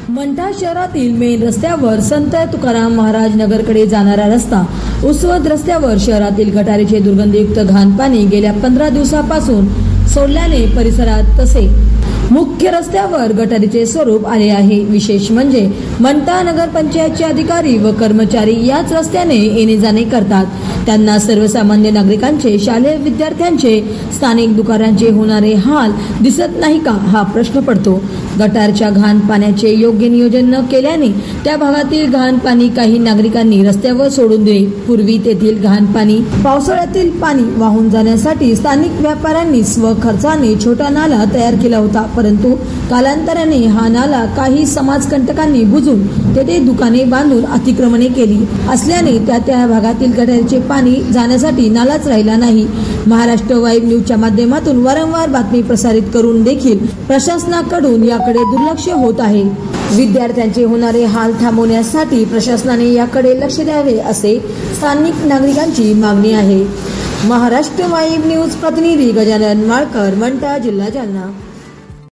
मंठा शहरातील मेन रस्त्यावर संत तुकाराम महाराज नगरकडे जाणारा रस्ता उसवत रस्त्यावर शहरातील गटारीचे दुर्गंधीयुक्त घाण पाणी गेल्या 15 दिवसापासून सोडल्याने परिसरात तसे मुख्य रस्त्यावर गटारीचे स्वरूप आले आहे। विशेष म्हणजे मंठा नगर पंचायतचे अधिकारी व कर्मचारी याच रस्त्याने येणे जाणे करतात। त्यांना सर्वसामान्य नागरिकांचे, शालेय विद्यार्थ्यांचे, स्थानिक दुकानांचे होणारे हाल दिसत नाही का हा प्रश्न पडतो। गटारच्या घाण पाण्याचे योग्य नियोजन न केल्याने त्या भागातील घाण पाणी काही नागरिकांनी रस्त्यावर सोडून दिले। पूर्वी तेथील घाण पाणी पावसाळ्यातील पाणी वाहून जाण्यासाठी स्थानिक व्यापाऱ्यांनी स्वखर्चाने छोटा नाला तयार केला होता, परंतु कालांतराने हा नाला काही समाजकंटकांनी बुजून तेथे दुकाने बांधून अतिक्रमणे केली असल्याने त्या भागातील गटारीचे पाणी जाण्यासाठी नालाच राहिला नाही। महाराष्ट्र वाईब न्यूजच्या माध्यमातून वारंवार बातमी प्रसारित करून देखील प्रशासनाकडून याकडे दुर्लक्ष होत आहे। विद्यार्थ्यांचे होणारे हाल थांबवण्यासाठी प्रशासनाने याकडे लक्ष द्यावे असे स्थानिक नागरिकांची मागणी आहे। महाराष्ट्र वाईब न्यूज प्रतिनिधी गजानन माळकर, मंठा, जिल्हा जालना।